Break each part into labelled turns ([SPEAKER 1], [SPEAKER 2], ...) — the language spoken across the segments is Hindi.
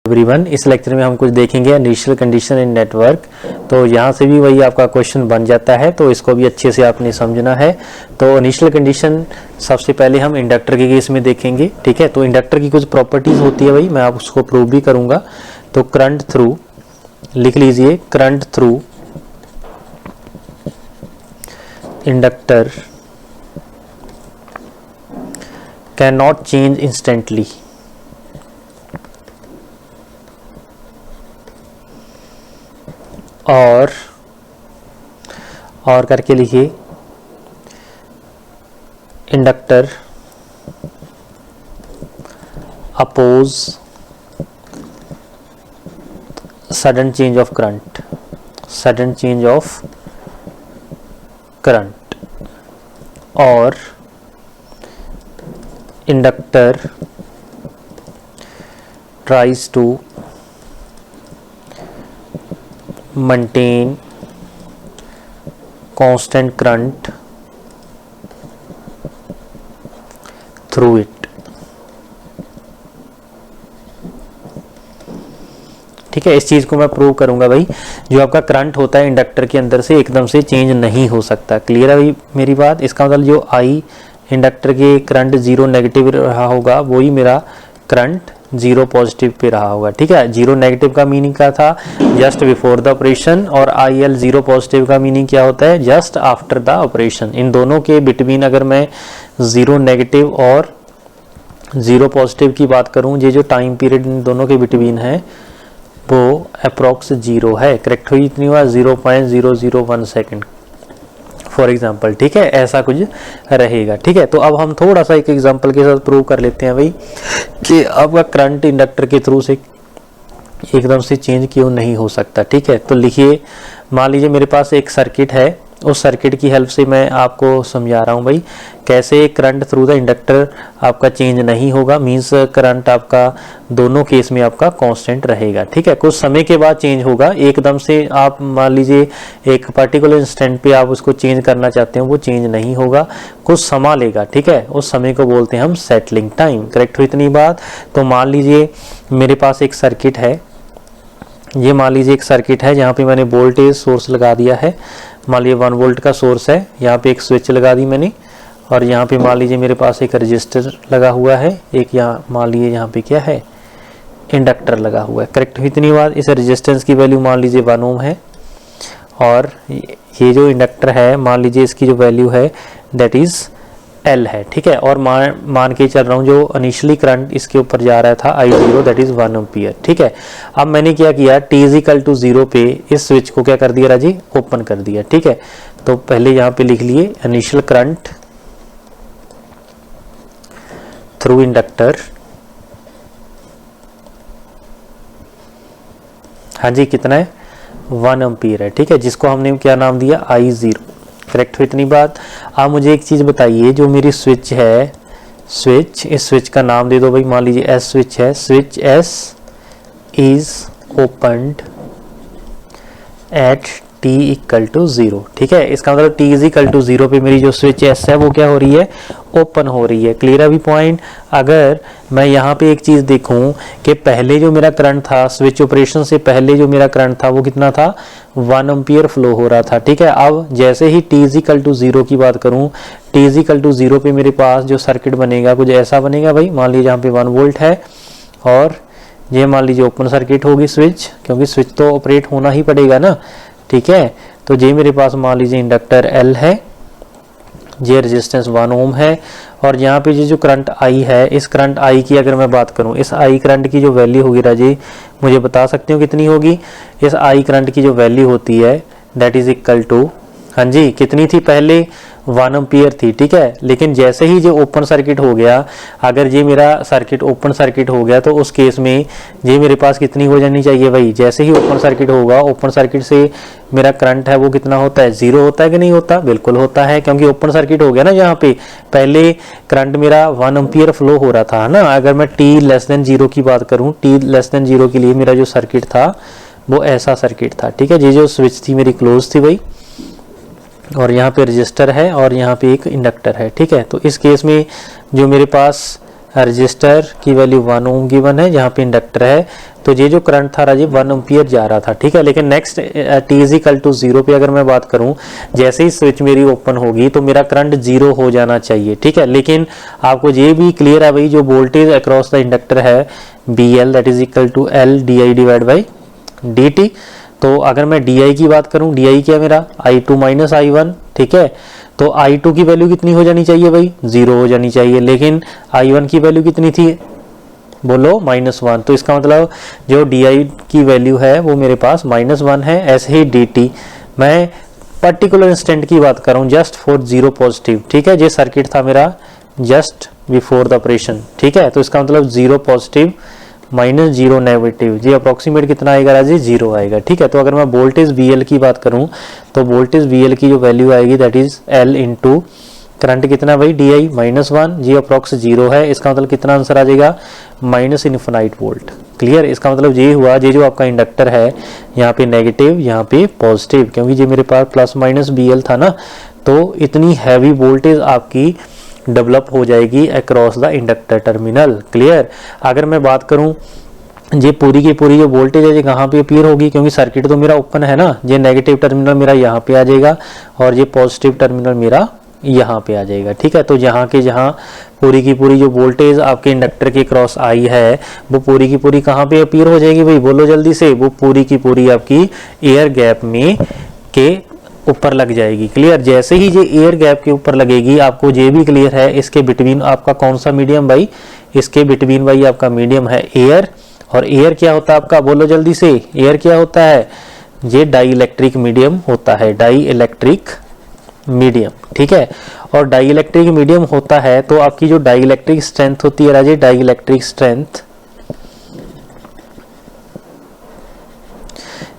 [SPEAKER 1] एवरीवन, इस लेक्चर में हम कुछ देखेंगे इनिशियल कंडीशन इन नेटवर्क। तो यहाँ से भी वही आपका क्वेश्चन बन जाता है, तो इसको भी अच्छे से आपने समझना है। तो इनिशियल कंडीशन सबसे पहले हम इंडक्टर के केस में देखेंगे, ठीक है। तो इंडक्टर की कुछ प्रॉपर्टीज होती है भाई, मैं आप उसको प्रूव भी करूँगा। तो करंट थ्रू लिख लीजिए, current through inductor can not change instantly. और करके लिखिए, inductor oppose sudden change of current, sudden change of current. और inductor tries to maintain constant current through it, ठीक है। इस चीज को मैं प्रूव करूंगा भाई। जो आपका करंट होता है इंडक्टर के अंदर से एकदम से चेंज नहीं हो सकता। क्लियर है भाई मेरी बात? इसका मतलब जो आई इंडक्टर के करंट 0 नेगेटिव रहा होगा, वही मेरा करंट 0 पॉजिटिव पे रहा होगा, ठीक है। 0 नेगेटिव का मीनिंग क्या था? Just before the operation. और आई एल 0 पॉजिटिव का मीनिंग क्या होता है? Just after the operation. इन दोनों के बिटवीन अगर मैं 0 नेगेटिव और 0 पॉजिटिव की बात करूं, ये जो टाइम पीरियड इन दोनों के बिटवीन है वो अप्रॉक्स 0 है। करेक्ट हुई इतनी बार 0.001 सेकेंड फॉर एग्जाम्पल, ठीक है। ऐसा कुछ रहेगा, ठीक है। तो अब हम थोड़ा सा एक एग्जाम्पल के साथ प्रूव कर लेते हैं भाई कि आपका करंट इंडक्टर के थ्रू से एकदम से चेंज क्यों नहीं हो सकता, ठीक है। तो लिखिए, मान लीजिए मेरे पास एक सर्किट है, उस सर्किट की हेल्प से मैं आपको समझा रहा हूँ भाई कैसे करंट थ्रू द इंडक्टर आपका चेंज नहीं होगा। मींस करंट आपका दोनों केस में आपका कांस्टेंट रहेगा, ठीक है। कुछ समय के बाद चेंज होगा, एकदम से आप मान लीजिए एक पर्टिकुलर इंस्टेंट पे आप उसको चेंज करना चाहते हो, वो चेंज नहीं होगा, कुछ समय लेगा, ठीक है। उस समय को बोलते हैं हम सेटलिंग टाइम। करेक्ट हुई इतनी बात? तो मान लीजिए मेरे पास एक सर्किट है, ये मान लीजिए एक सर्किट है जहाँ पे मैंने वोल्टेज सोर्स लगा दिया है। मान लीजिए 1 वोल्ट का सोर्स है, यहाँ पे एक स्विच लगा दी मैंने, और यहाँ पे मान लीजिए मेरे पास एक रजिस्टर लगा हुआ है, एक यहाँ मान लीजिए यहाँ पे क्या है, इंडक्टर लगा हुआ है। करेक्ट हुई इतनी बात? इस रेजिस्टेंस की वैल्यू मान लीजिए 1 ओम है, और ये जो इंडक्टर है मान लीजिए इसकी जो वैल्यू है दैट इज L है, ठीक है। और मान के चल रहा हूँ जो इनिशियली करंट इसके ऊपर जा रहा था I0 दैट इज 1 एम्पियर, ठीक है। अब मैंने क्या किया, t=0 पे इस स्विच को क्या कर दिया राजी, ओपन कर दिया, ठीक है। तो पहले यहाँ पे लिख लिए इनिशियल करंट थ्रू इंडक्टर, हाँ जी कितना है, 1 एम्पियर है, ठीक है, जिसको हमने क्या नाम दिया, I0। करेक्ट हुई इतनी बात? आप मुझे एक चीज बताइए, जो मेरी स्विच है, स्विच, इस स्विच का नाम दे दो भाई, मान लीजिए एस स्विच है, switch S is opened at t=0, ठीक है। इसका मतलब t=0 पे मेरी जो स्विच एस है वो क्या हो रही है, ओपन हो रही है। क्लियर अभी पॉइंट? अगर मैं यहाँ पे एक चीज देखूं कि पहले जो मेरा करंट था स्विच ऑपरेशन से पहले जो मेरा करंट था वो कितना था, 1 एम्पियर फ्लो हो रहा था, ठीक है। अब जैसे ही t=0 की बात करूं, t=0 पे मेरे पास जो सर्किट बनेगा कुछ ऐसा बनेगा भाई। मान लीजिए यहाँ पे 1 वोल्ट है, और ये मान लीजिए ओपन सर्किट होगी स्विच, क्योंकि स्विच तो ऑपरेट होना ही पड़ेगा ना, ठीक है। तो ये मेरे पास मान लीजिए इंडक्टर L है, ये रेजिस्टेंस 1 ओम है, और यहाँ पे जो करंट I है, इस करंट I की अगर मैं बात करूँ, इस I करंट की जो वैल्यू होगी राजी, मुझे बता सकते हो कितनी होगी? इस I करंट की जो वैल्यू होती है दैट इज इक्वल टू, हाँ जी कितनी थी, पहले 1 एम्पियर थी, ठीक है। लेकिन जैसे ही जो ओपन सर्किट हो गया, अगर ये मेरा सर्किट ओपन सर्किट हो गया, तो उस केस में ये मेरे पास कितनी हो जानी चाहिए भाई, जैसे ही ओपन सर्किट होगा, ओपन सर्किट से मेरा करंट है वो कितना होता है, 0 होता है कि नहीं होता? बिल्कुल होता है, क्योंकि ओपन सर्किट हो गया ना। यहाँ पे पहले करंट मेरा 1 एम्पियर फ्लो हो रहा था ना। अगर मैं t<0 की बात करूँ, t<0 के लिए मेरा जो सर्किट था वो ऐसा सर्किट था, ठीक है। ये जो स्विच थी मेरी क्लोज थी भाई, और यहाँ पे रजिस्टर है और यहाँ पे एक इंडक्टर है, ठीक है। तो इस केस में जो मेरे पास रजिस्टर की वैल्यू 1 ओम गिवन है, जहाँ पे इंडक्टर है, तो ये जो करंट था राजी 1 एम्पियर जा रहा था, ठीक है। लेकिन next t is equal to 0 पे अगर मैं बात करूं, जैसे ही स्विच मेरी ओपन होगी तो मेरा करंट 0 हो जाना चाहिए, ठीक है। लेकिन आपको ये भी क्लियर है भाई, जो वोल्टेज अक्रॉस द इंडक्टर है BL that is equal to L di divide by dt। तो अगर मैं di की बात करूं, di क्या है मेरा i2 माइनस i1, ठीक है। तो i2 की वैल्यू कितनी हो जानी चाहिए भाई, 0 हो जानी चाहिए, लेकिन i1 की वैल्यू कितनी थी, बोलो -1। तो इसका मतलब जो di की वैल्यू है वो मेरे पास -1 है। ऐसे ही dt, मैं पर्टिकुलर इंस्टेंट की बात कर रहा हूँ, जस्ट फॉर 0 पॉजिटिव, ठीक है। ये सर्किट था मेरा जस्ट बिफोर द ऑपरेशन, ठीक है। तो इसका मतलब 0 पॉजिटिव -0 नेगेटिव, जी अप्रोक्सीमेट कितना आएगा राजी, 0 आएगा, ठीक है। तो अगर मैं वोल्टेज VL की बात करूं तो वोल्टेज VL की जो वैल्यू आएगी that is L into current कितना भाई di -1, जी अप्रोक्स 0 है। इसका मतलब कितना आंसर आ जाएगा, -इनफिनाइट वोल्ट। क्लियर, इसका मतलब ये हुआ, ये जो आपका इंडक्टर है यहाँ पे नेगेटिव, यहाँ पे पॉजिटिव, क्योंकि ये मेरे पास प्लस माइनस BL था ना, तो इतनी हैवी वोल्टेज आपकी डेवलप हो जाएगी across the inductor terminal. Clear, अगर मैं बात करूं ये पूरी की पूरी जो वोल्टेज है ये कहाँ पे अपीयर होगी, क्योंकि सर्किट तो मेरा ओपन है ना, ये नेगेटिव टर्मिनल मेरा यहाँ पे आ जाएगा और ये पॉजिटिव टर्मिनल मेरा यहाँ पे आ जाएगा, ठीक है। तो जहाँ के जहाँ पूरी की पूरी जो वोल्टेज आपके इंडक्टर के क्रॉस आई है वो पूरी की पूरी कहाँ पे अपीयर हो जाएगी भाई, बोलो जल्दी से, वो पूरी की पूरी आपकी एयर गैप में के ऊपर लग जाएगी। क्लियर, जैसे ही ये एयर गैप के ऊपर लगेगी, आपको ये भी क्लियर है इसके बिटवीन आपका कौन सा मीडियम भाई, इसके बिटवीन भाई आपका मीडियम है एयर। और एयर क्या होता है आपका, बोलो जल्दी से, एयर क्या होता है, ये डाई इलेक्ट्रिक मीडियम होता है, डाई इलेक्ट्रिक मीडियम, ठीक है। और डाई इलेक्ट्रिक मीडियम होता है तो आपकी जो डाई इलेक्ट्रिक स्ट्रेंथ होती है राजे, डाई इलेक्ट्रिक स्ट्रेंथ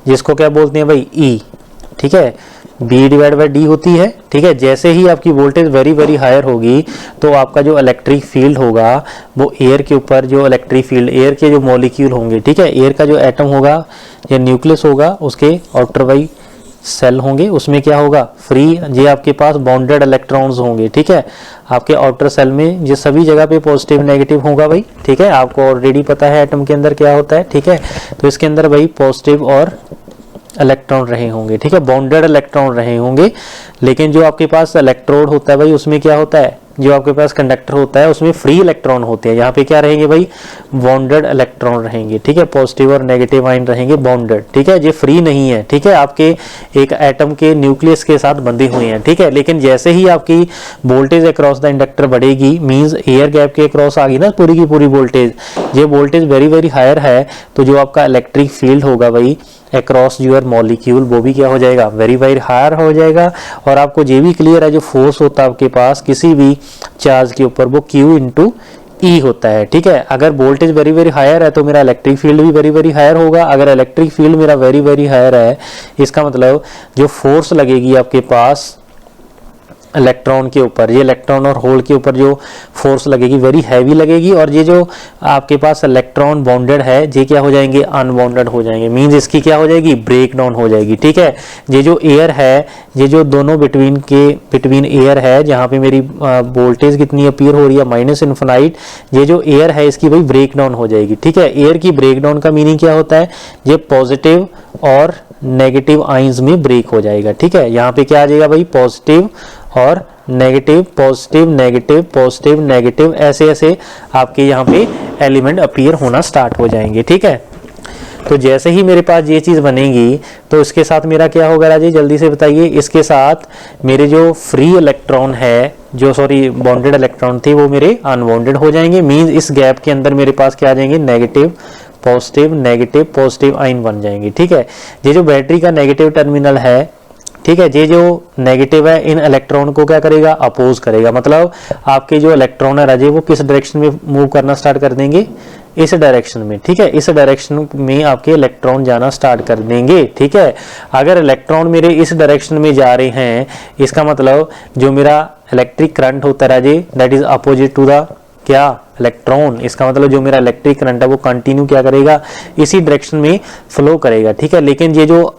[SPEAKER 1] जिसको क्या बोलते हैं भाई E, ठीक है, B डिवाइड बाई D होती है, ठीक है। जैसे ही आपकी वोल्टेज वेरी वेरी हायर होगी तो आपका जो इलेक्ट्रिक फील्ड होगा वो एयर के ऊपर, जो इलेक्ट्रिक फील्ड एयर के जो मॉलिक्यूल होंगे, ठीक है, एयर का जो एटम होगा या न्यूक्लियस होगा उसके आउटर बाई सेल होंगे, उसमें क्या होगा, फ्री, ये आपके पास बाउंडेड इलेक्ट्रॉन्स होंगे, ठीक है। आपके आउटर सेल में ये सभी जगह पे पॉजिटिव नेगेटिव होगा भाई, ठीक है, आपको ऑलरेडी पता है एटम के अंदर क्या होता है, ठीक है। तो इसके अंदर भाई पॉजिटिव और इलेक्ट्रॉन रहे होंगे, ठीक है, बाउंडेड इलेक्ट्रॉन रहे होंगे। लेकिन जो आपके पास इलेक्ट्रोड होता है भाई उसमें क्या होता है, जो आपके पास कंडक्टर होता है उसमें फ्री इलेक्ट्रॉन होते हैं, यहाँ पे क्या रहेंगे भाई, बाउंडेड इलेक्ट्रॉन रहेंगे, ठीक है, पॉजिटिव और नेगेटिव आयन रहेंगे बाउंडेड, ठीक है, ये फ्री नहीं है, ठीक है, आपके एक एटम के न्यूक्लियस के साथ बंधे हुए हैं, ठीक है। लेकिन जैसे ही आपकी वोल्टेज अक्रॉस द इंडक्टर बढ़ेगी, मींस एयर गैप के अक्रॉस आ गई ना पूरी की पूरी वोल्टेज, ये वोल्टेज वेरी वेरी हायर है, तो जो आपका इलेक्ट्रिक फील्ड होगा भाई अक्रॉस योर मॉलिक्यूल वो भी क्या हो जाएगा, वेरी वेरी हायर हो जाएगा। और आपको ये भी क्लियर है जो फोर्स होता है आपके पास किसी भी चार्ज के ऊपर वो Q इंटू E होता है, ठीक है। अगर वोल्टेज वेरी वेरी हायर है तो मेरा इलेक्ट्रिक फील्ड भी वेरी वेरी हायर होगा। अगर इलेक्ट्रिक फील्ड मेरा वेरी वेरी हायर है, इसका मतलब जो फोर्स लगेगी आपके पास इलेक्ट्रॉन के ऊपर, ये इलेक्ट्रॉन और होल के ऊपर जो फोर्स लगेगी वेरी हैवी लगेगी, और ये जो आपके पास इलेक्ट्रॉन बाउंडेड है ये क्या हो जाएंगे, अनबाउंडेड हो जाएंगे, मींस इसकी क्या हो जाएगी, ब्रेक डाउन हो जाएगी, ठीक है। ये जो एयर है, ये जो दोनों बिटवीन एयर है जहाँ पे मेरी वोल्टेज कितनी अपीयर हो रही है -इनफिनाइट, ये जो एयर है इसकी भाई ब्रेक डाउन हो जाएगी, ठीक है। एयर की ब्रेक डाउन का मीनिंग क्या होता है, ये पॉजिटिव और नेगेटिव आइंस में ब्रेक हो जाएगा, ठीक है। यहाँ पे क्या आ जाएगा भाई, पॉजिटिव और negative, positive negative, positive negative, ऐसे ऐसे आपके यहाँ पे एलिमेंट अपीयर होना स्टार्ट हो जाएंगे, ठीक है। तो जैसे ही मेरे पास ये चीज बनेगी तो इसके साथ मेरा क्या होगा राजी, जल्दी से बताइए, इसके साथ मेरे जो फ्री इलेक्ट्रॉन है, जो सॉरी बाउंडेड इलेक्ट्रॉन थे वो मेरे अनबाउंडेड हो जाएंगे, मींस इस गैप के अंदर मेरे पास क्या आ जाएंगे, negative positive negative positive ion बन जाएंगे, ठीक है। ये जो बैटरी का नेगेटिव टर्मिनल है, ठीक है, ये जो नेगेटिव है इन इलेक्ट्रॉन को क्या करेगा, अपोज करेगा, मतलब आपके जो इलेक्ट्रॉन है राजे वो किस डायरेक्शन में मूव करना स्टार्ट कर देंगे, इस डायरेक्शन में, ठीक है, इस डायरेक्शन में आपके इलेक्ट्रॉन जाना स्टार्ट कर देंगे, ठीक है। अगर इलेक्ट्रॉन मेरे इस डायरेक्शन में जा रहे हैं, इसका मतलब जो मेरा इलेक्ट्रिक करंट होता है राजे that is opposite to the क्या, इलेक्ट्रॉन, इसका मतलब जो मेरा इलेक्ट्रिक करंट है वो कंटिन्यू क्या करेगा, इसी डायरेक्शन में फ्लो करेगा, ठीक है। लेकिन ये जो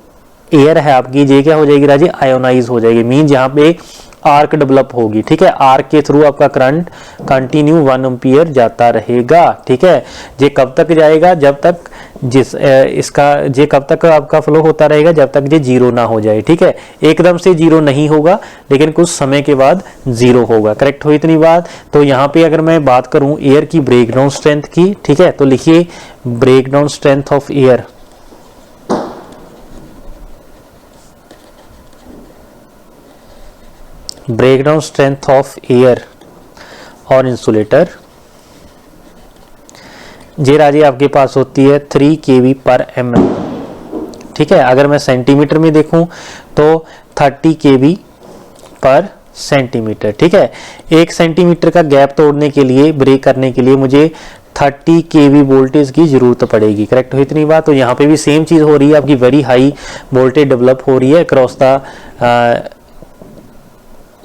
[SPEAKER 1] एयर है आपकी ये क्या हो जाएगी राजी, आयोनाइज हो जाएगी, मीन जहाँ पे आर्क डेवलप होगी, ठीक है। आर्क के थ्रू आपका करंट कंटिन्यू 1 एम्पियर जाता रहेगा, ठीक है। ये कब तक जाएगा, जब तक ये कब तक आपका फ्लो होता रहेगा, जब तक ये जीरो ना हो जाए, ठीक है। एकदम से जीरो नहीं होगा, लेकिन कुछ समय के बाद जीरो होगा। करेक्ट हो इतनी बात। तो यहाँ पे अगर मैं बात करूं एयर की ब्रेकडाउन स्ट्रेंथ की, ठीक है, तो लिखिए breakdown strength of air, breakdown strength of air और इंसुलेटर जे राजे आपके पास होती है 3 kV पर mm, ठीक है। अगर मैं सेंटीमीटर में देखूं तो 30 kV पर सेंटीमीटर, ठीक है। 1 सेंटीमीटर का गैप तोड़ने के लिए, ब्रेक करने के लिए मुझे 30 kV वोल्टेज की जरूरत पड़ेगी। करेक्ट हो इतनी बात। तो यहाँ पे भी सेम चीज हो रही है, आपकी वेरी हाई वोल्टेज डेवलप हो रही है अक्रॉस द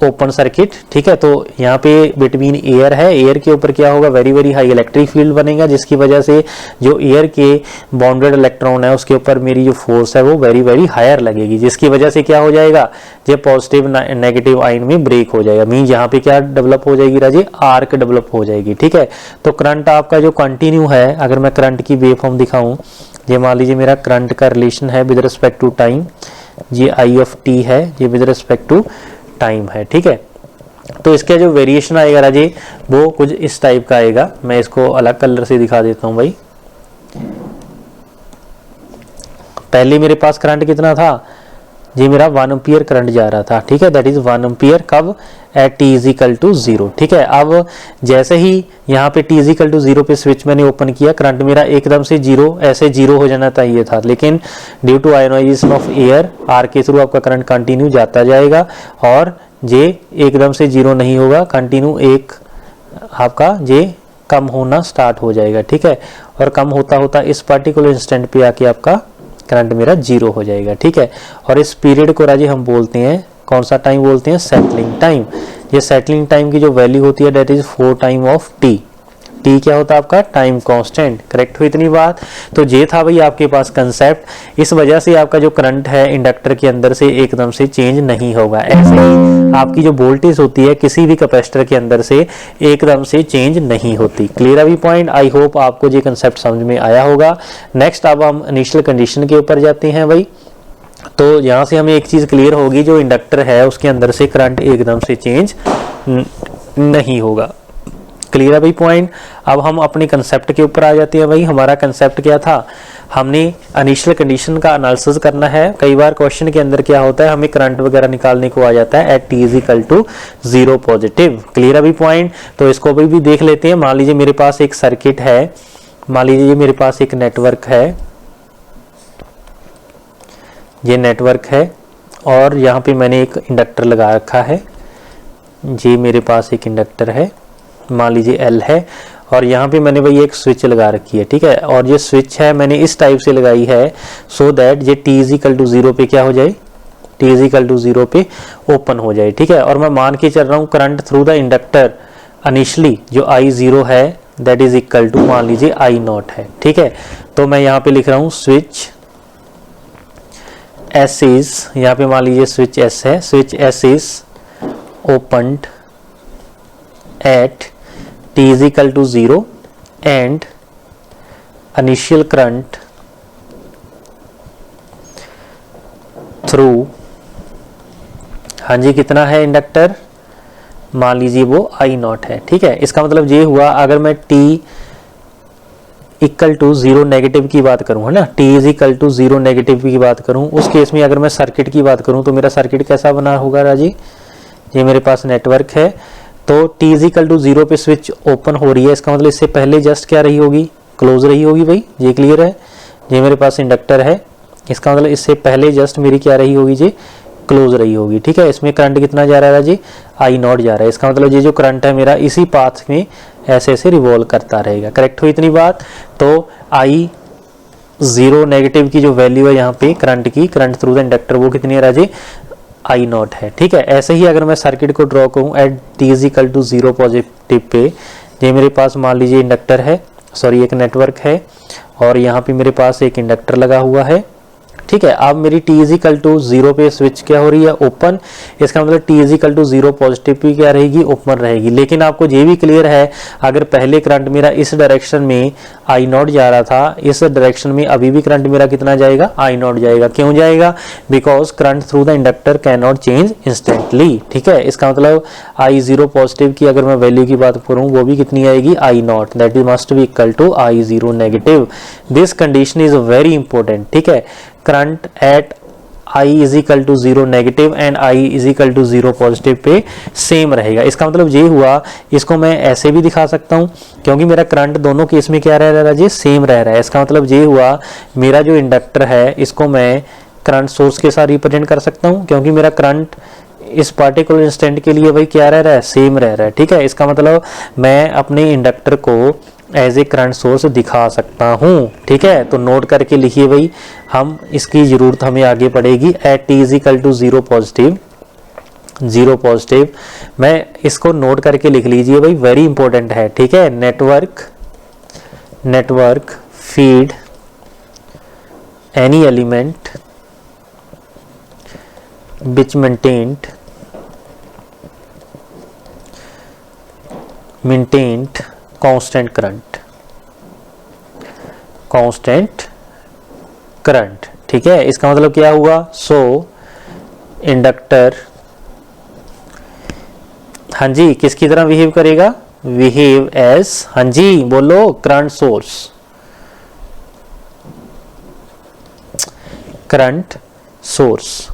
[SPEAKER 1] ओपन सर्किट, ठीक है। तो यहाँ पे बिटवीन एयर है, एयर के ऊपर क्या होगा, very very high electric field बनेगा, जिसकी वजह से जो एयर के बाउंडेड इलेक्ट्रॉन है उसके ऊपर मेरी जो फोर्स है वो वेरी वेरी हायर लगेगी, जिसकी वजह से क्या हो जाएगा, ये पॉजिटिव नेगेटिव आयन में ब्रेक हो जाएगा। मीन यहाँ पे क्या डेवलप हो जाएगी राजी, आर्क डेवलप हो जाएगी, ठीक है। तो करंट आपका जो कंटिन्यू है, अगर मैं करंट की वेव फॉर्म दिखाऊं, ये मान लीजिए मेरा करंट का रिलेशन है विद रिस्पेक्ट टू टाइम, ये आई ऑफ टी है, ये विद रिस्पेक्ट टू टाइम है, ठीक है। तो इसका जो वेरिएशन आएगा राजे वो कुछ इस टाइप का आएगा। मैं इसको अलग कलर से दिखा देता हूं भाई। पहले मेरे पास करंट कितना था, ये मेरा 1 एम्पियर करंट जा रहा था, ठीक है। दैट इज 1 एम्पियर कब, at t is equal to 0, ठीक है। अब जैसे ही यहाँ पे टी इज इक्वल टू 0 पे स्विच मैंने ओपन किया, करंट मेरा एकदम से जीरो, ऐसे जीरो हो जाना चाहिए था, लेकिन due to ionization of air, R के थ्रू आपका करंट कंटिन्यू जाता जाएगा और ये एकदम से जीरो नहीं होगा, कंटिन्यू एक आपका ये कम होना स्टार्ट हो जाएगा, ठीक है। और कम होता होता इस पर्टिकुलर इंस्टेंट पे आके आपका करंट मेरा जीरो हो जाएगा, ठीक है। और इस पीरियड को राजी हम बोलते हैं, कौन सा टाइम बोलते हैं, सेटलिंग टाइम। ये सेटलिंग टाइम की जो वैल्यू होती है that is 4 time of T. T क्या होता है आपका, टाइम कांस्टेंट। करेक्ट हुई इतनी बात। तो ये था भाई आपके पास कंसेप्ट। इस वजह से आपका जो करंट है इंडक्टर के अंदर से एकदम से चेंज नहीं होगा। ऐसे ही आपकी जो वोल्टेज होती है किसी भी कैपेसिटर के अंदर से एकदम से चेंज नहीं होती। क्लियर अभी पॉइंट। आई होप आपको ये कंसेप्ट समझ में आया होगा। नेक्स्ट अब हम इनिशियल कंडीशन के ऊपर जाते हैं भाई। तो यहाँ से हमें एक चीज क्लियर होगी, जो इंडक्टर है उसके अंदर से करंट एकदम से चेंज नहीं होगा। क्लियर है भाई पॉइंट। अब हम अपने कंसेप्ट के ऊपर आ जाते हैं भाई। हमारा कंसेप्ट क्या था, हमने इनिशियल कंडीशन का एनालिसिस करना है। कई बार क्वेश्चन के अंदर क्या होता है, हमें करंट वगैरह निकालने को आ जाता है at t is equal to 0 positive. Clear है भाई पॉइंट। तो इसको भी देख लेते हैं। मान लीजिए मेरे पास एक सर्किट है, मान लीजिए मेरे पास एक नेटवर्क है, ये नेटवर्क है और यहाँ पे मैंने एक इंडक्टर लगा रखा है। ये मेरे पास एक इंडक्टर है, मान लीजिए L है, और यहाँ पे मैंने भाई एक स्विच लगा रखी है, ठीक है। और ये स्विच है मैंने इस टाइप से लगाई है सो दैट ये t इज इक्वल टू 0 पे क्या हो जाए, t इज इक्वल टू 0 पे ओपन हो जाए, ठीक है। और मैं मान के चल रहा हूँ current through the inductor initially जो I0 है दैट इज इक्वल टू मान लीजिए I0 है, ठीक है। तो मैं यहाँ पे लिख रहा हूँ स्विच S इज, यहाँ पे मान लीजिए स्विच S है, switch S is opened at t is equal to 0 and initial current through, हाँ जी कितना है इंडक्टर, मान लीजिए वो I0 है, ठीक है। इसका मतलब ये हुआ अगर मैं t इक्वल टू 0 नेगेटिव की बात करूं, है ना, t is equal to 0 negative की बात करूं, उस केस में अगर मैं सर्किट की बात करूं तो मेरा सर्किट कैसा बना होगा राजी। ये मेरे पास नेटवर्क है, तो t इज इक्वल टू 0 पे स्विच ओपन हो रही है, इसका मतलब इससे पहले जस्ट क्या रही होगी, क्लोज रही होगी भाई। ये क्लियर है। ये मेरे पास इंडक्टर है, इसका मतलब इससे पहले जस्ट मेरी क्या रही होगी, जी क्लोज रही होगी, ठीक है। इसमें करंट कितना जा रहा है जी, I0 जा रहा है। इसका मतलब ये जो करंट है मेरा इसी पाथ में ऐसे ऐसे रिवॉल्व करता रहेगा। करेक्ट हुई इतनी बात। तो I0 नेगेटिव की जो वैल्यू है यहाँ पे करंट की, करंट थ्रू द इंडक्टर, वो कितनी है राजी, I0 है, ठीक है। ऐसे ही अगर मैं सर्किट को ड्रॉ करूं at t is equal to 0 positive पे, ये मेरे पास मान लीजिए इंडक्टर है, सॉरी एक नेटवर्क है, और यहाँ पे मेरे पास एक इंडक्टर लगा हुआ है, ठीक है। अब मेरी t इज इक्वल टू 0 पे स्विच क्या हो रही है, ओपन। इसका मतलब t is equal to 0 positive भी क्या रहेगी, ओपन रहेगी। लेकिन आपको ये भी क्लियर है, अगर पहले करंट मेरा इस डायरेक्शन में आई नॉट जा रहा था, इस डायरेक्शन में अभी भी करंट मेरा कितना जाएगा, आई नॉट जाएगा। क्यों जाएगा, because current through the inductor can not change instantly. ठीक है, इसका मतलब आई 0 पॉजिटिव की अगर मैं वैल्यू की बात करूं, वो भी कितनी आएगी, I not, that is must be equal to I 0 negative. This condition is very important. ठीक है, current at I is equal to 0 negative and I is equal to 0 positive पे सेम रहेगा। इसका मतलब ये हुआ, इसको मैं ऐसे भी दिखा सकता हूँ, क्योंकि मेरा करंट दोनों केस में क्या रह रहा है जी, सेम रह रहा है। इसका मतलब ये हुआ, मेरा जो इंडक्टर है इसको मैं करंट सोर्स के साथ रिप्रेजेंट कर सकता हूँ, क्योंकि मेरा करंट इस पार्टिकुलर इंस्टेंट के लिए भाई क्या रह रहा है, सेम रह रहा है। ठीक है, इसका मतलब मैं अपने इंडक्टर को एज ए करंट सोर्स दिखा सकता हूँ। ठीक है, तो नोट करके लिखिए भाई, हम इसकी जरूरत हमें आगे पड़ेगी। At t is equal to 0 positive, 0 positive, मैं इसको नोट करके लिख लीजिए भाई, वेरी इंपॉर्टेंट है। ठीक है, network feed any element which maintained constant current। ठीक है, इसका मतलब क्या हुआ, सो इंडक्टर हाँ जी किसकी तरह बिहेव करेगा, बिहेव एज, हाँ जी बोलो, करंट सोर्स, करंट सोर्स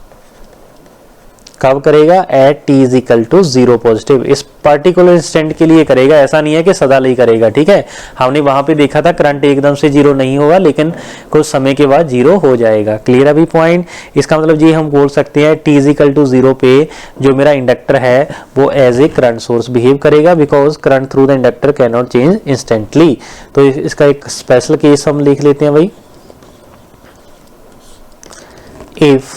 [SPEAKER 1] कब करेगा, at t is equal to 0 positive. इस पर्टिकुलर इंस्टेंट के लिए करेगा, ऐसा नहीं है कि सदा ही करेगा। ठीक है, हमने वहां पे देखा था करंट एकदम से 0 नहीं होगा, लेकिन कुछ समय के बाद 0 हो जाएगा। क्लियर अभी पॉइंट। इसका मतलब ये हम बोल सकते हैं, t इज इक्वल टू 0 पे जो मेरा इंडक्टर है वो as a current source behave करेगा, because current through the inductor can not change instantly. तो इसका एक स्पेशल केस हम लिख लेते हैं भाई, if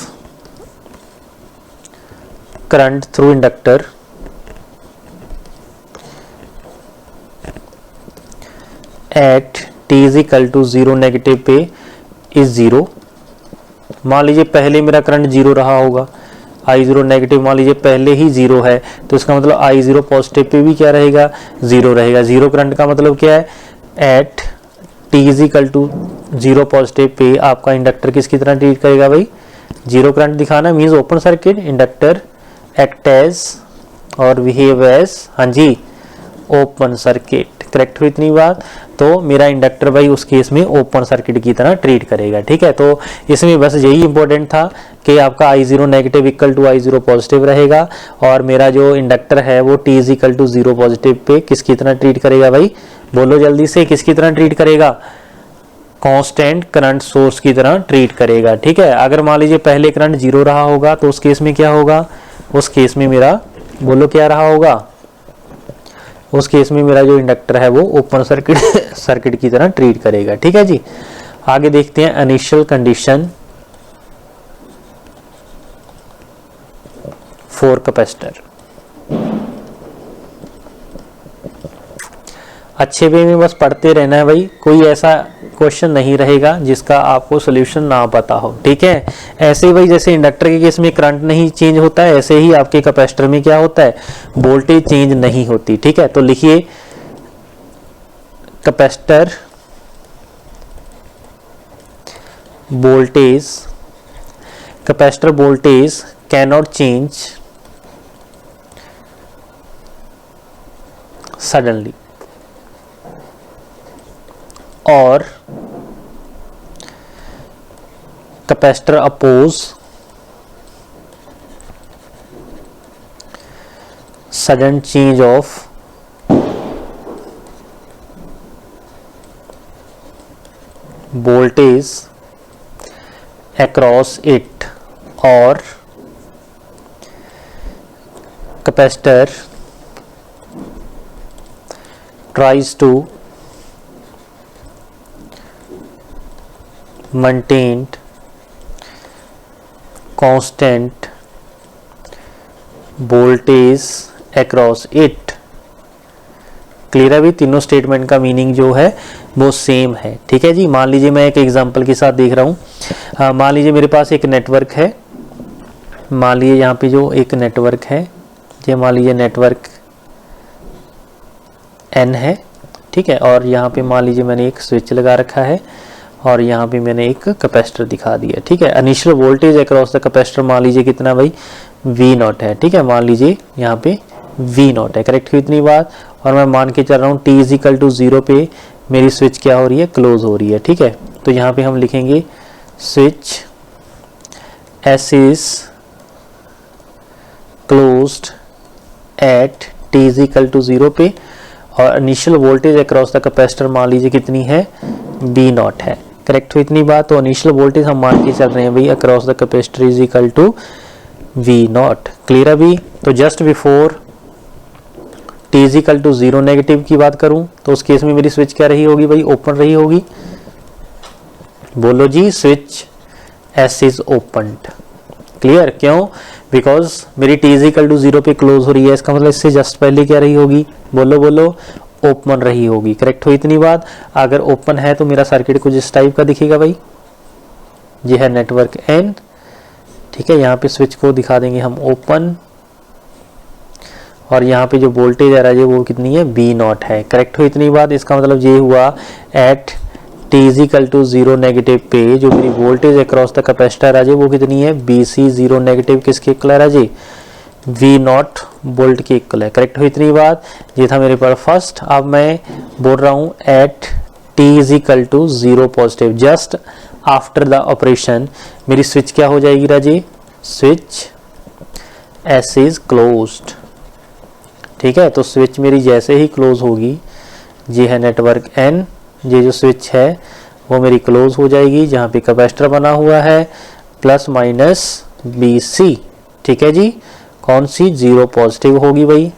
[SPEAKER 1] current through inductor at t is equal to 0 negative पे is 0। मान लीजिए पहले मेरा करंट 0 रहा होगा, I0 नेगेटिव मान लीजिए पहले ही 0 है, तो इसका मतलब I0 पॉजिटिव पे भी क्या रहेगा, 0 रहेगा। 0 करंट का मतलब क्या है, at t is equal to 0 positive पे आपका इंडक्टर किसकी तरह ट्रीट करेगा भाई, 0 करंट दिखाना means open circuit, inductor act as और बिहेव एज, हाँ जी ओपन सर्किट। करेक्ट हुई इतनी बात, तो मेरा इंडक्टर भाई उस केस में ओपन सर्किट की तरह ट्रीट करेगा। ठीक है, तो इसमें बस यही इंपॉर्टेंट था कि आपका I0 negative equal to I0 positive रहेगा, और मेरा जो इंडक्टर है वो t is equal to 0 positive पे किसकी तरह ट्रीट करेगा भाई, बोलो जल्दी से, किसकी तरह ट्रीट करेगा, कांस्टेंट करंट सोर्स की तरह ट्रीट करेगा। ठीक है, अगर मान लीजिए पहले करंट 0 रहा होगा तो उस केस में क्या होगा, उस केस में मेरा बोलो क्या रहा होगा, उस केस में मेरा जो इंडक्टर है वो ओपन सर्किट की तरह ट्रीट करेगा। ठीक है जी, आगे देखते हैं इनिशियल कंडीशन फॉर कैपेसिटर। अच्छे वे में बस पढ़ते रहना है भाई, कोई ऐसा क्वेश्चन नहीं रहेगा जिसका आपको सॉल्यूशन ना पता हो। ठीक है, ऐसे ही भाई जैसे इंडक्टर के केस में करंट नहीं चेंज होता है, ऐसे ही आपके कैपेसिटर में क्या होता है, वोल्टेज चेंज नहीं होती। ठीक है, तो लिखिए capacitor voltage can not change suddenly, और capacitor oppose sudden change of voltage across it, और capacitor tries to maintain constant voltage across it। Clear है भी, तीनों स्टेटमेंट का मीनिंग जो है वो सेम है। ठीक है जी, मान लीजिए मैं एक एग्जांपल के साथ देख रहा हूँ। मान लीजिए मेरे पास एक नेटवर्क है, मान लीजिए यहाँ पे जो एक नेटवर्क है, ये मान लीजिए नेटवर्क N है, ठीक है, और यहाँ पे मान लीजिए मैंने एक स्विच लगा रखा है और यहाँ पे मैंने एक कैपेसिटर दिखा दिया। ठीक है, initial voltage across the capacitor मान लीजिए कितना भाई, V0 है। ठीक है, मान लीजिए यहाँ पे V0 है, करेक्ट हुई इतनी बात। और मैं मान के चल रहा हूँ t इक्वल टू 0 पे मेरी स्विच क्या हो रही है, क्लोज हो रही है। ठीक है, तो यहाँ पे हम लिखेंगे switch S is closed at t equal to 0 पे, और initial voltage across the capacitor मान लीजिए कितनी है, V0 है। करेक्ट हुई इतनी बात। तो इनिशियल वोल्टेज हम मान के चल रहे हैं भाई across the capacitor is equal to V0। Clear अभी। तो just before t is equal to 0 negative की बात करूं तो उस केस में मेरी स्विच क्या रही होगी भाई, ओपन रही होगी। बोलो जी, switch S is opened. Clear, क्यों, बिकॉज मेरी t इज इक्वल टू 0 पे क्लोज हो रही है, इसका मतलब इससे जस्ट पहले क्या रही होगी, बोलो बोलो, ओपन रही होगी। करेक्ट हुई इतनी बात। अगर ओपन है तो मेरा सर्किट कुछ इस टाइप का दिखेगा भाई, ये है नेटवर्क N। ठीक है, यहाँ पे स्विच को दिखा देंगे हम ओपन, और यहाँ पे जो वोल्टेज आ रहा है वो कितनी है, V0 है। करेक्ट हुई इतनी बात। इसका मतलब ये हुआ at t is equal to 0 negative पे जो मेरी वोल्टेज अक्रॉस द कैपेसिटर आ जाए वो कितनी है, BC 0 नेगेटिव किसके इक्वल आ जाए, V0 वोल्ट के इक्वल है। करेक्ट हुई इतनी बात। ये था मेरे पास फर्स्ट। अब मैं बोल रहा हूँ at t is equal to 0 positive, just after the operation मेरी स्विच क्या हो जाएगी Raje, switch S is closed. ठीक है, तो स्विच मेरी जैसे ही क्लोज होगी, ये है नेटवर्क N, ये जो स्विच है वो मेरी क्लोज हो जाएगी, जहाँ पे कैपेसिटर बना हुआ है प्लस माइनस BC। ठीक है जी, कौन सी, 0 पॉजिटिव होगी भाई।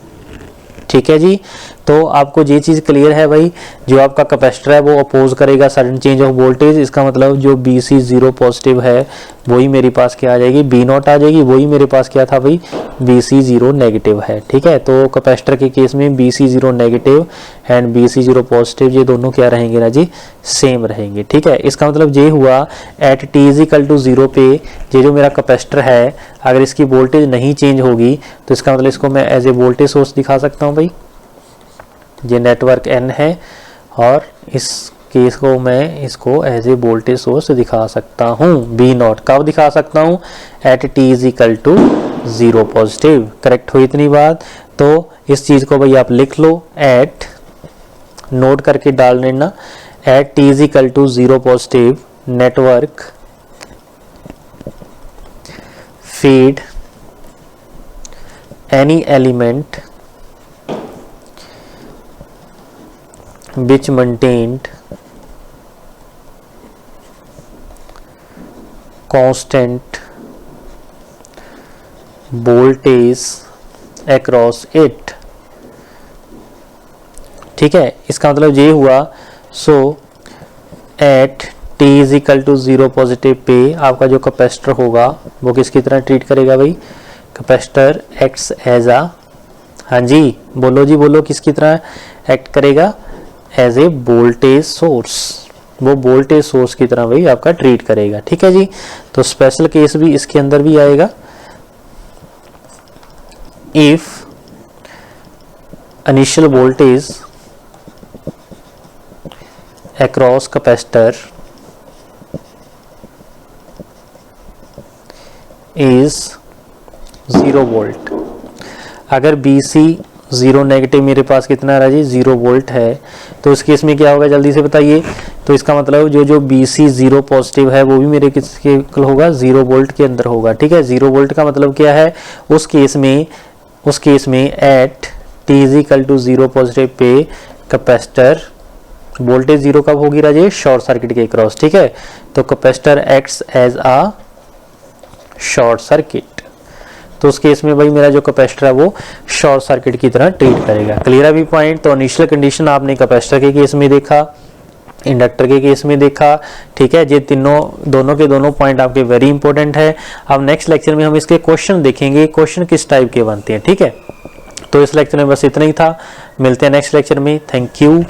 [SPEAKER 1] ठीक है जी, तो आपको ये चीज़ क्लियर है भाई, जो आपका कैपेसिटर है वो अपोज करेगा सडन चेंज ऑफ वोल्टेज। इसका मतलब जो BC 0 पॉजिटिव है वही मेरे पास क्या आ जाएगी, V0 आ जाएगी। वही मेरे पास क्या था भाई, BC 0 नेगेटिव है। ठीक है, तो कैपेसिटर के केस में BC 0 negative and BC 0 positive ये दोनों क्या रहेंगे ना जी, सेम रहेंगे। ठीक है, इसका मतलब ये हुआ at t is equal to 0 पे ये जो मेरा कैपेसिटर है अगर इसकी वोल्टेज नहीं चेंज होगी तो इसका मतलब इसको मैं एज ए वोल्टेज सोर्स दिखा सकता हूँ भाई। ये नेटवर्क N है और इस केस को मैं इसको एज ए वोल्टेज सोर्स दिखा सकता हूँ V0। कब दिखा सकता हूँ, at t is equal to 0 positive. Correct हुई इतनी बात। तो इस चीज को भाई आप लिख लो, एट नोट करके डाल लेना, at t is equal to 0 positive network feed any element which maintained constant voltage across it। ठीक है, इसका मतलब ये हुआ, so at t is equal to 0 positive पे आपका जो कैपेसिटर होगा वो किसकी तरह ट्रीट करेगा भाई, कैपेसिटर एक्ट्स एज आ, हाँ जी बोलो जी बोलो, किसकी तरह एक्ट करेगा, एज ए वोल्टेज सोर्स। वो वोल्टेज सोर्स की तरह भाई आपका ट्रीट करेगा। ठीक है जी, तो स्पेशल केस भी इसके अंदर भी आएगा, if initial voltage across capacitor is 0 volt. अगर BC 0 नेगेटिव मेरे पास कितना है जी, 0 वोल्ट है, तो इस केस में क्या होगा जल्दी से बताइए। तो इसका मतलब जो BC 0 पॉजिटिव है वो भी मेरे किसके इक्वल होगा, 0 वोल्ट के अंदर होगा। ठीक है, 0 वोल्ट का मतलब क्या है, उस केस में at t is equal to 0 positive पे कैपेसिटर वोल्टेज 0 कब होगी राजेश, शॉर्ट सर्किट के क्रॉस। ठीक है, तो capacitor acts as a short circuit, तो उस केस में भाई मेरा जो कैपेसिटर है वो शॉर्ट सर्किट की तरह ट्रीट करेगा। क्लियर है भी पॉइंट। तो इनिशियल कंडीशन आपने कैपेसिटर के केस में देखा, इंडक्टर के केस में देखा। ठीक है, ये दोनों के दोनों पॉइंट आपके वेरी इंपॉर्टेंट है। अब नेक्स्ट लेक्चर में हम इसके क्वेश्चन देखेंगे, क्वेश्चन किस टाइप के बनते हैं। ठीक है, तो इस लेक्चर में बस इतना ही था, मिलते हैं नेक्स्ट लेक्चर में। Thank you.